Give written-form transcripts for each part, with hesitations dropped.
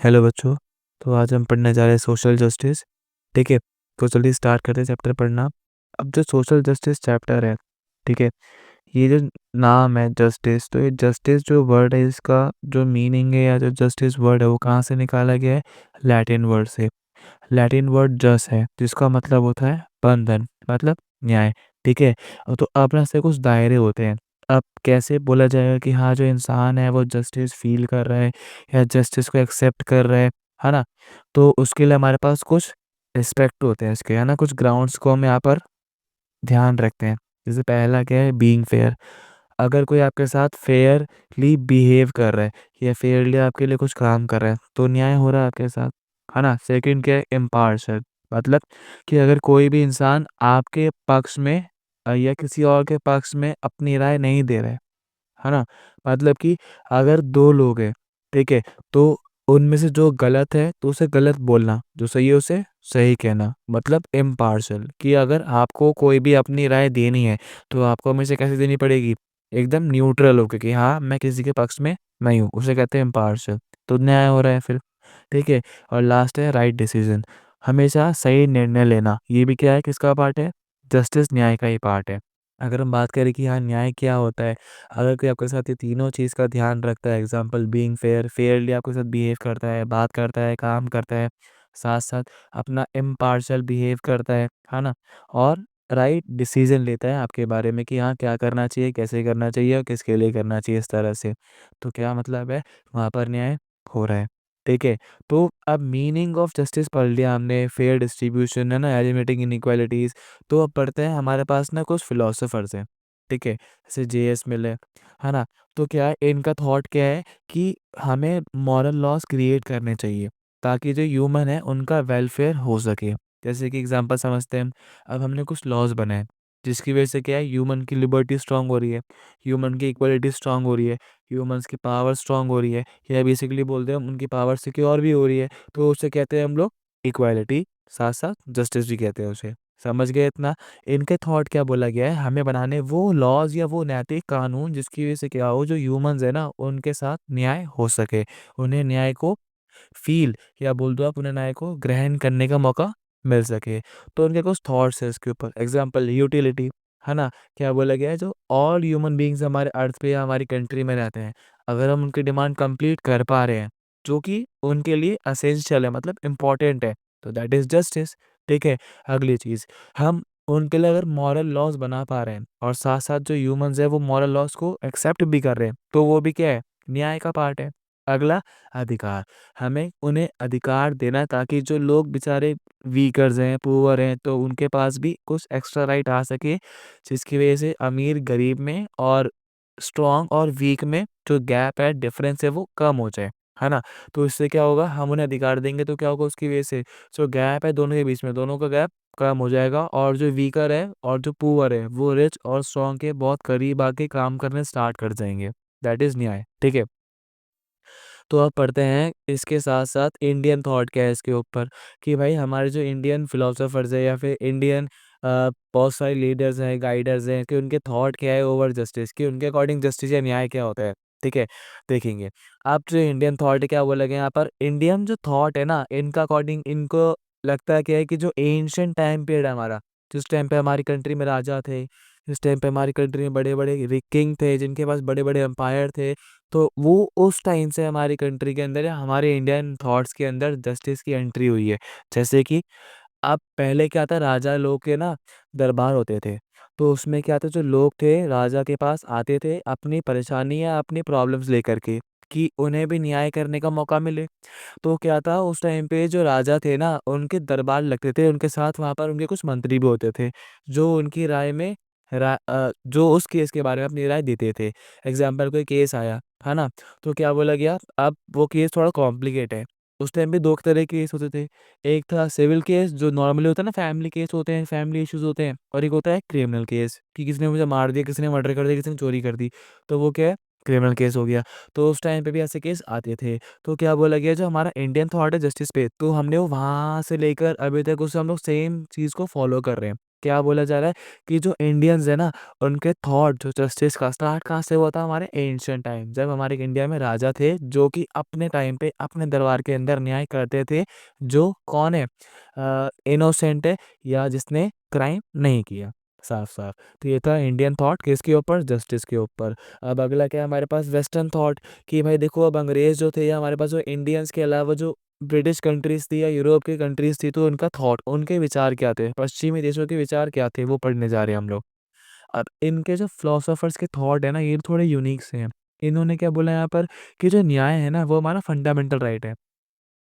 Hello बच्चों। तो आज हम पढ़ने जा रहे हैं सोशल जस्टिस। ठीक है, तो जल्दी स्टार्ट करते हैं चैप्टर पढ़ना। अब जो सोशल जस्टिस चैप्टर है, ठीक है, ये जो नाम है जस्टिस, तो ये जस्टिस जो वर्ड है इसका जो मीनिंग है या जो जस्टिस वर्ड है वो कहाँ से निकाला गया है? लैटिन वर्ड से। लैटिन वर्ड जस है जिसका मतलब होता है बंधन, मतलब न्याय। ठीक है, तो अपने से कुछ दायरे होते हैं। अब कैसे बोला जाएगा कि हाँ जो इंसान है वो जस्टिस फील कर रहा है या जस्टिस को एक्सेप्ट कर रहा है ना? तो उसके लिए हमारे पास कुछ एस्पेक्ट होते हैं इसके, है ना, कुछ ग्राउंड्स को हम यहाँ पर ध्यान रखते हैं। जैसे पहला क्या है? Being fair. अगर कोई आपके साथ फेयरली बिहेव कर रहा है या फेयरली आपके लिए कुछ काम कर रहा है तो न्याय हो रहा है आपके साथ, है ना? सेकंड क्या है? इम्पार्शियल। मतलब कि अगर कोई भी इंसान आपके पक्ष में या किसी और के पक्ष में अपनी राय नहीं दे रहा है ना? मतलब कि अगर दो लोग हैं, ठीक है, तो उनमें से जो गलत है तो उसे गलत बोलना, जो सही है उसे सही कहना, मतलब इम्पार्शियल। कि अगर आपको कोई भी अपनी राय देनी है तो आपको हमेशा कैसे देनी पड़ेगी? एकदम न्यूट्रल होकर कि हाँ मैं किसी के पक्ष में नहीं हूँ, उसे कहते हैं इम्पार्शियल। तो न्याय हो रहा है फिर। ठीक है, और लास्ट है राइट डिसीजन। हमेशा सही निर्णय लेना, ये भी क्या है, किसका पार्ट है? जस्टिस, न्याय का ही पार्ट है। अगर हम बात करें कि हाँ न्याय क्या होता है, अगर कोई आपके साथ ये तीनों चीज़ का ध्यान रखता है, एग्जांपल बीइंग फेयर, फेयरली आपके साथ बिहेव करता है, बात करता है, काम करता है, साथ साथ अपना इम्पार्शियल बिहेव करता है ना, और राइट डिसीजन लेता है आपके बारे में कि हाँ क्या करना चाहिए, कैसे करना चाहिए और किसके लिए करना चाहिए, इस तरह से, तो क्या मतलब है? वहाँ पर न्याय हो रहा है। ठीक है, तो अब मीनिंग ऑफ जस्टिस पढ़ लिया हमने, फेयर डिस्ट्रीब्यूशन, है ना, एलिमिनेटिंग इनइक्वालिटीज़। तो अब पढ़ते हैं, हमारे पास ना कुछ फिलोसोफर्स हैं, ठीक है, जैसे जेएस मिल है ना? तो क्या है इनका थॉट, क्या है कि हमें मॉरल लॉज क्रिएट करने चाहिए ताकि जो ह्यूमन है उनका वेलफेयर हो सके। जैसे कि एग्जांपल समझते हैं हम। अब हमने कुछ लॉज बनाए जिसकी वजह से क्या है, ह्यूमन की लिबर्टी स्ट्रांग हो रही है, ह्यूमन की इक्वलिटी स्ट्रांग हो रही है, ह्यूमंस की पावर स्ट्रांग हो रही है, या बेसिकली बोलते हैं हम उनकी पावर सिक्योर भी हो रही है। तो उसे कहते हैं हम लोग इक्वालिटी, साथ साथ जस्टिस भी कहते हैं उसे। समझ गए इतना? इनके थॉट क्या बोला गया है, हमें बनाने वो लॉज या वो नैतिक कानून जिसकी वजह से क्या हो, जो ह्यूमंस है ना उनके साथ न्याय हो सके, उन्हें न्याय को फील, या बोल दो आप उन्हें न्याय को ग्रहण करने का मौका मिल सके। तो उनके कुछ थॉट्स है इसके ऊपर, एग्जाम्पल यूटिलिटी, है ना? क्या बोला गया है, जो ऑल ह्यूमन बींग्स हमारे अर्थ पे या हमारी कंट्री में रहते हैं, अगर हम उनकी डिमांड कंप्लीट कर पा रहे हैं जो कि उनके लिए असेंशियल है, मतलब इम्पोर्टेंट है, तो दैट इज जस्टिस। ठीक है, अगली चीज, हम उनके लिए अगर मॉरल लॉज बना पा रहे हैं और साथ साथ जो ह्यूमंस है वो मॉरल लॉज को एक्सेप्ट भी कर रहे हैं, तो वो भी क्या है, न्याय का पार्ट है। अगला, अधिकार, हमें उन्हें अधिकार देना ताकि जो लोग बेचारे वीकर्स हैं, पुअर हैं, तो उनके पास भी कुछ एक्स्ट्रा राइट आ सके, जिसकी वजह से अमीर गरीब में और स्ट्रॉन्ग और वीक में जो गैप है, डिफरेंस है, वो कम हो जाए, है ना? तो इससे क्या होगा, हम उन्हें अधिकार देंगे तो क्या होगा, उसकी वजह से जो गैप है दोनों के बीच में, दोनों का गैप कम हो जाएगा, और जो वीकर है और जो पुअर है वो रिच और स्ट्रॉन्ग के बहुत करीब आके काम करने स्टार्ट कर जाएंगे। दैट इज न्याय। ठीक है, तो अब पढ़ते हैं इसके साथ साथ इंडियन थॉट क्या है इसके ऊपर, कि भाई हमारे जो इंडियन फिलोसोफर्स है या फिर इंडियन बहुत सारे लीडर्स हैं, गाइडर्स हैं, कि उनके थॉट क्या है ओवर जस्टिस, कि उनके अकॉर्डिंग जस्टिस या न्याय क्या होता है। ठीक है, देखेंगे। अब जो इंडियन थॉट है, क्या बोला गया यहाँ पर, इंडियन जो थॉट है ना इनका अकॉर्डिंग, इनको लगता है क्या है कि जो एंशियंट टाइम पीरियड है हमारा, जिस टाइम पे हमारी कंट्री में राजा थे, जिस टाइम पे हमारी कंट्री में बड़े बड़े किंग थे जिनके पास बड़े बड़े एम्पायर थे, तो वो उस टाइम से हमारी कंट्री के अंदर या हमारे इंडियन थॉट्स के अंदर जस्टिस की एंट्री हुई है। जैसे कि अब पहले क्या था, राजा लोग के ना दरबार होते थे, तो उसमें क्या था, जो लोग थे राजा के पास आते थे अपनी परेशानी या अपनी प्रॉब्लम्स लेकर के, कि उन्हें भी न्याय करने का मौका मिले। तो क्या था, उस टाइम पे जो राजा थे ना उनके दरबार लगते थे, उनके साथ वहाँ पर उनके कुछ मंत्री भी होते थे जो उनकी राय में जो उस केस के बारे में अपनी राय देते थे। एग्जाम्पल, कोई केस आया, है ना, तो क्या बोला गया, अब वो केस थोड़ा कॉम्प्लिकेट है। उस टाइम पे दो तरह के केस होते थे। एक था सिविल केस जो नॉर्मली होता है ना, फैमिली केस होते हैं, फैमिली इश्यूज होते हैं, और एक होता है क्रिमिनल केस, कि किसी ने मुझे मार दिया, किसी ने मर्डर कर दिया, किसी ने चोरी कर दी, तो वो क्या है, क्रिमिनल केस हो गया। तो उस टाइम पे भी ऐसे केस आते थे। तो क्या बोला गया, जो हमारा इंडियन थॉट है जस्टिस पे, तो हमने वो वहाँ से लेकर अभी तक उसे हम लोग सेम चीज़ को फॉलो कर रहे हैं। क्या बोला जा रहा है कि जो इंडियंस है ना, उनके थॉट जो जस्टिस का स्टार्ट कहाँ से हुआ था, हमारे एंशियंट टाइम, जब हमारे इंडिया में राजा थे जो कि अपने टाइम पे अपने दरबार के अंदर न्याय करते थे, जो कौन है, इनोसेंट है या जिसने क्राइम नहीं किया, साफ साफ। तो ये था इंडियन थॉट किसके ऊपर, जस्टिस के ऊपर। अब अगला क्या है हमारे पास, वेस्टर्न थॉट, कि भाई देखो अब अंग्रेज जो थे या हमारे पास जो इंडियंस के अलावा जो ब्रिटिश कंट्रीज थी या यूरोप की कंट्रीज थी, तो उनका थॉट, उनके विचार क्या थे, पश्चिमी देशों के विचार क्या थे, वो पढ़ने जा रहे हैं हम लोग। अब इनके जो फिलोसोफर्स के थॉट है ना, ये थोड़े यूनिक से हैं। इन्होंने क्या बोला यहाँ पर कि जो न्याय है ना, वो हमारा फंडामेंटल राइट है।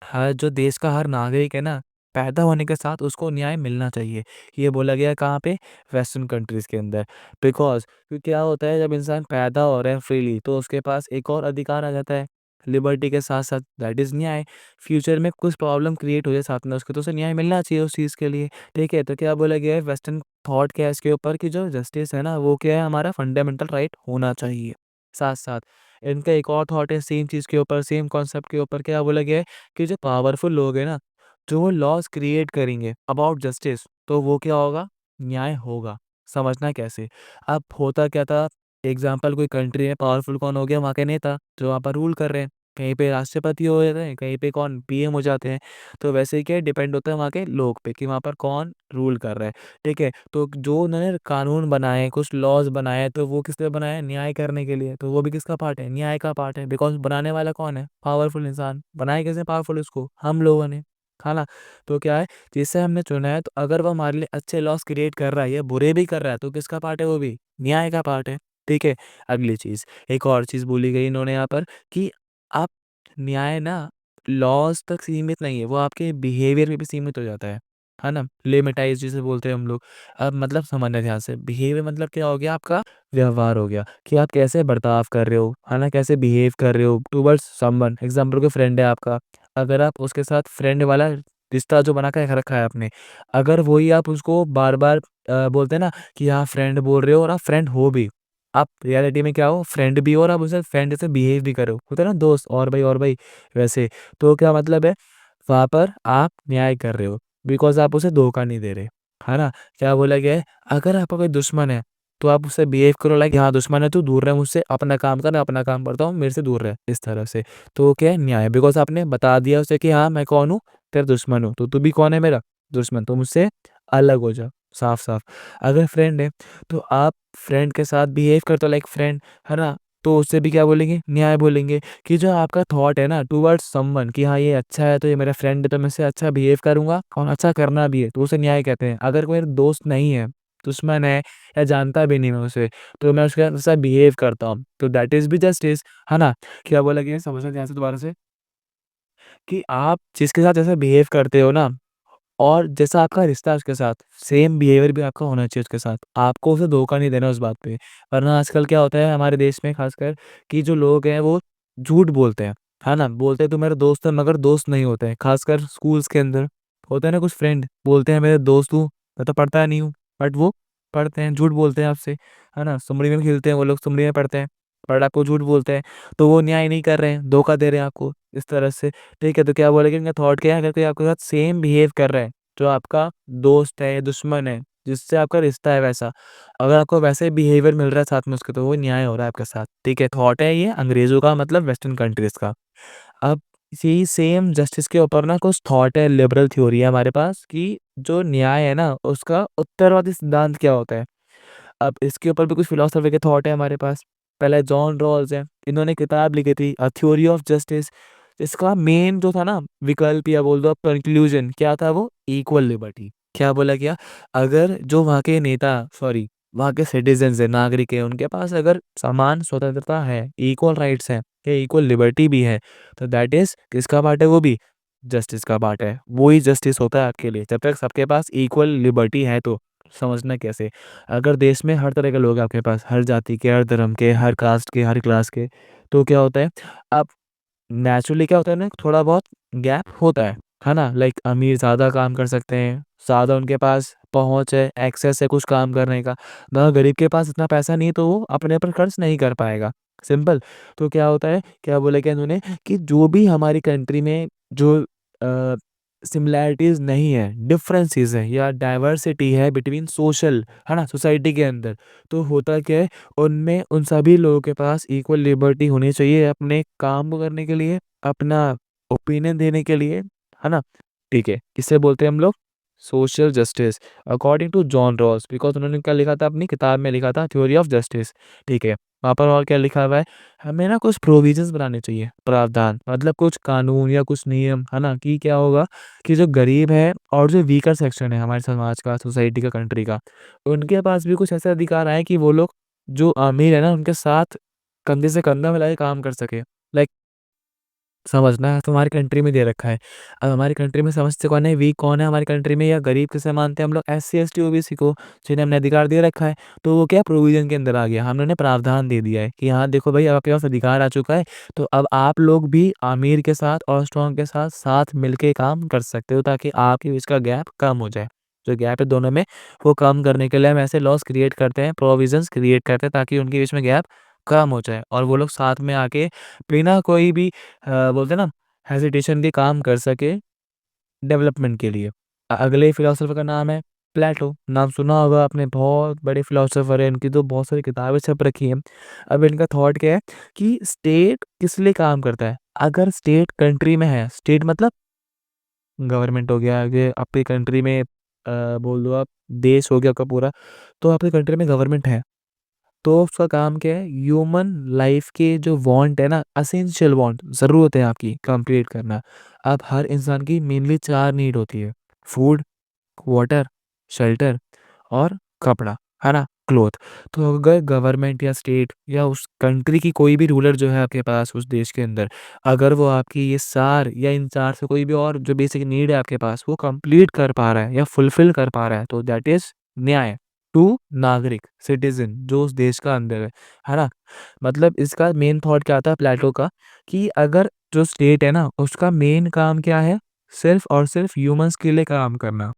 हर जो देश का हर नागरिक है ना, पैदा होने के साथ उसको न्याय मिलना चाहिए। ये बोला गया है कहाँ पे, वेस्टर्न कंट्रीज़ के अंदर। बिकॉज़ क्योंकि क्या होता है, जब इंसान पैदा हो रहा है फ्रीली, तो उसके पास एक और अधिकार आ जाता है, लिबर्टी के साथ-साथ, दैट इज़ न्याय। फ्यूचर में कुछ प्रॉब्लम क्रिएट हो जाए साथ में उसके, तो उसे न्याय मिलना चाहिए उस चीज़ के लिए, ठीक है? तो क्या बोला गया है, वेस्टर्न थॉट क्या है इसके ऊपर, कि जो जस्टिस है ना, वो क्या है, हमारा फंडामेंटल राइट होना चाहिए। साथ-साथ इनका एक और थॉट है सेम चीज़ के ऊपर, सेम कॉन्सेप्ट के ऊपर, क्या बोला गया है कि जो पावरफुल लोग हैं ना, जो वो लॉज़ क्रिएट करेंगे अबाउट जस्टिस, तो वो क्या होगा, न्याय होगा। समझना कैसे? अब होता क्या था, एग्ज़ाम्पल कोई कंट्री में पावरफुल कौन हो गया, वहाँ के नेता जो वहाँ पर रूल कर रहे हैं। कहीं पे राष्ट्रपति हो जाते हैं, कहीं पे कौन पीएम हो जाते हैं। तो वैसे ही क्या डिपेंड होता है वहाँ के लोग पे कि वहाँ पर कौन रूल कर रहा है, ठीक है? तो जो उन्होंने कानून बनाए, कुछ लॉज़ बनाए, तो वो किस लिए बनाए? न्याय करने के लिए। तो वो भी किसका पार्ट है? न्याय का पार्ट है, बिकॉज़ बनाने वाला कौन है? पावरफुल इंसान। बनाए किसने पावरफुल उसको? हम लोगों ने, है ना? तो क्या है, जिसे हमने चुना है, तो अगर वो हमारे लिए अच्छे लॉज़ क्रिएट कर रहा है या बुरे भी कर रहा है, तो किसका पार्ट है वो भी? न्याय का पार्ट है, ठीक है? अगली चीज़, एक और चीज़ बोली गई इन्होंने यहाँ पर कि आप न्याय ना लॉज़ तक सीमित नहीं है, वो आपके बिहेवियर में भी सीमित हो जाता है ना? लेमेटाइज़ जिसे बोलते हैं हम लोग। अब मतलब समझना ध्यान से, बिहेवियर मतलब क्या हो गया, आपका व्यवहार हो गया, कि आप कैसे बर्ताव कर रहे हो, है ना? कैसे बिहेव कर रहे हो टुवर्ड्स समवन। एग्ज़ाम्पल कोई फ्रेंड है आपका, अगर आप उसके साथ फ्रेंड वाला रिश्ता जो बना के रखा है आपने, अगर वही आप उसको बार-बार बोलते हैं ना कि हाँ, फ्रेंड बोल रहे हो और आप फ्रेंड हो भी, आप रियलिटी में क्या हो, फ्रेंड भी हो और आप उससे फ्रेंड जैसे बिहेव भी करो। होता है ना दोस्त और भाई वैसे। तो क्या मतलब है, वहाँ पर आप न्याय कर रहे हो, बिकॉज़ आप उसे धोखा नहीं दे रहे, है ना? क्या बोला गया है, अगर आपका कोई दुश्मन है, तो आप उससे बिहेव करो लाइक हाँ, दुश्मन है तू, दूर रह मुझसे, अपना काम कर, मैं अपना काम करता हूँ, मेरे से दूर रह, इस तरह से। तो वो क्या है, न्याय, बिकॉज़ आपने बता दिया उसे कि हाँ, मैं कौन हूँ, तेरा दुश्मन हूँ, तो तू भी कौन है मेरा? दुश्मन। तो मुझसे अलग हो जा, साफ-साफ। अगर फ्रेंड है, तो आप फ्रेंड के साथ बिहेव करते हो लाइक फ्रेंड, है ना? तो उससे भी क्या बोलेंगे? न्याय बोलेंगे। कि जो आपका थॉट है ना टुवर्ड्स समवन, कि हाँ, ये अच्छा है, तो ये मेरा फ्रेंड है, तो मैं इससे अच्छा बिहेव करूँगा और अच्छा करना भी है, तो उसे न्याय कहते हैं। अगर कोई दोस्त नहीं है, दुश्मन है या जानता भी नहीं मैं उसे, तो मैं उसके साथ बिहेव करता हूँ, तो दैट इज़ भी जस्टिस, है ना? क्या बोला गया है, समझना ध्यान से दोबारा से, कि आप जिसके साथ जैसा बिहेव करते हो ना, और जैसा आपका रिश्ता है उसके साथ, सेम बिहेवियर भी आपका होना चाहिए उसके साथ। आपको उसे धोखा नहीं देना उस बात पे। वरना आजकल क्या होता है हमारे देश में ख़ासकर, कि जो लोग हैं वो झूठ बोलते हैं, है ना? बोलते हैं तू मेरा दोस्त है, मगर दोस्त नहीं होते हैं। ख़ासकर स्कूल्स के अंदर होता है ना, कुछ फ्रेंड बोलते हैं मेरे दोस्त हूँ, मैं तो पढ़ता नहीं हूँ, बट वो पढ़ते हैं, झूठ बोलते हैं आपसे, है ना? सुमड़ी में खेलते हैं वो लोग, सुमड़ी में पढ़ते हैं, बट आपको झूठ बोलते हैं। तो वो न्याय नहीं कर रहे हैं, धोखा दे रहे हैं आपको, इस तरह से। ठीक है, तो क्या बोलेंगे, इनका थॉट क्या है, अगर कोई आपके साथ सेम बिहेव कर रहा है, जो आपका दोस्त है, दुश्मन है, जिससे आपका रिश्ता है वैसा, अगर आपको वैसे बिहेवियर मिल रहा है साथ में उसके, तो वो न्याय हो रहा है आपके साथ, ठीक है? थॉट है ये अंग्रेज़ों का, मतलब वेस्टर्न कंट्रीज़ का। अब यही सेम जस्टिस के ऊपर ना कुछ थॉट है, लिबरल थ्योरी है हमारे पास, कि जो न्याय है ना, उसका उत्तरवादी सिद्धांत क्या होता है? अब इसके ऊपर भी कुछ फिलॉसफी के थॉट है हमारे पास। पहले जॉन रॉल्स हैं, इन्होंने किताब लिखी थी अ थ्योरी ऑफ जस्टिस। इसका मेन जो था ना विकल्प, या बोल दो आप कंक्लूजन, क्या था वो? Equal liberty. क्या बोला गया? अगर जो वहाँ के नेता, सॉरी, वहाँ के सिटीज़न्स हैं, नागरिक हैं, उनके पास अगर समान स्वतंत्रता है, इक्वल राइट्स हैं, या इक्वल लिबर्टी भी है, तो दैट इज़ किसका पार्ट है वो भी? जस्टिस का पार्ट है। वो ही जस्टिस होता है आपके लिए, जब तक सबके पास इक्वल लिबर्टी है तो। समझना कैसे? अगर देश में हर तरह के लोग हैं आपके पास, हर जाति के, हर धर्म के, हर कास्ट के, हर क्लास के, तो क्या होता है, अब नेचुरली क्या होता है ना, थोड़ा बहुत गैप होता है ना? लाइक अमीर ज़्यादा काम कर सकते हैं, ज़्यादा उनके पास पहुँच है, एक्सेस है कुछ काम करने का। मगर गरीब के पास इतना पैसा नहीं है, तो वो अपने पर खर्च नहीं कर पाएगा, सिंपल। तो क्या होता है, क्या बोला क्या इन्होंने, कि जो भी हमारी कंट्री में जो सिमिलैरिटीज़ नहीं है, डिफरेंसेस है या डाइवर्सिटी है बिटवीन सोशल, है ना? सोसाइटी के अंदर। तो होता क्या है, उनमें उन सभी लोगों के पास इक्वल लिबर्टी होनी चाहिए अपने काम को करने के लिए, अपना ओपिनियन देने के लिए, है ना? ठीक है, किसे बोलते हैं हम लोग? Social justice according to John Rawls, because उन्होंने क्या लिखा था अपनी किताब में, लिखा था थ्योरी ऑफ जस्टिस, ठीक है? वहाँ पर और क्या लिखा हुआ है, हमें ना कुछ प्रोविजंस बनाने चाहिए, प्रावधान मतलब कुछ कानून या कुछ नियम, है ना? कि क्या होगा कि जो गरीब है और जो वीकर सेक्शन है हमारे समाज का, सोसाइटी का, कंट्री का, उनके पास भी कुछ ऐसे अधिकार आए कि वो लोग जो अमीर है ना, उनके साथ कंधे से कंधा मिला के काम कर सके। लाइक समझना है तो हमारी कंट्री में दे रखा है। अब हमारी कंट्री में समझते कौन है, वीक कौन है हमारी कंट्री में, या गरीब किसे मानते हैं हम लोग? एससी, एसटी, ओबीसी को, जिन्हें हमने अधिकार दे रखा है। तो वो क्या प्रोविज़न के अंदर आ गया, हमने प्रावधान दे दिया है कि हाँ, देखो भाई अब आपके पास अधिकार आ चुका है, तो अब आप लोग भी अमीर के साथ और स्ट्रॉन्ग के साथ, साथ मिलके काम कर सकते हो ताकि आपके बीच का गैप कम हो जाए। जो गैप है दोनों में, वो कम करने के लिए हम ऐसे लॉज़ क्रिएट करते हैं, प्रोविज़न्स क्रिएट करते हैं ताकि उनके बीच में गैप कम हो जाए और वो लोग साथ में आके बिना कोई भी बोलते हैं ना हेजिटेशन के काम कर सके डेवलपमेंट के लिए। अगले फिलोसोफर का नाम है प्लेटो, नाम सुना होगा आपने, बहुत बड़े फिलोसोफर हैं, इनकी तो बहुत सारी किताबें छप रखी हैं। अब इनका थॉट क्या है कि स्टेट किस लिए काम करता है? अगर स्टेट कंट्री में है, स्टेट मतलब गवर्नमेंट हो गया, ये आपकी कंट्री में बोल दो आप देश हो गया आपका पूरा, तो आपकी कंट्री में गवर्नमेंट है। तो उसका काम क्या है, ह्यूमन लाइफ के जो वांट है ना, एसेंशियल वांट, ज़रूरत है आपकी कंप्लीट करना। अब हर इंसान की मेनली 4 नीड होती है, फूड, वाटर, शेल्टर और कपड़ा, है ना? क्लॉथ। तो अगर गवर्नमेंट या स्टेट या उस कंट्री की कोई भी रूलर जो है आपके पास उस देश के अंदर, अगर वो आपकी ये 4 या इन 4 से कोई भी और जो बेसिक नीड है आपके पास, वो कंप्लीट कर पा रहा है या फुलफिल कर पा रहा है, तो दैट इज़ न्याय टू नागरिक, सिटीज़न जो उस देश का अंदर है ना? मतलब इसका मेन थॉट क्या था प्लेटो का, कि अगर जो स्टेट है ना, उसका मेन काम क्या है? सिर्फ़ और सिर्फ़ ह्यूमन्स के लिए काम करना।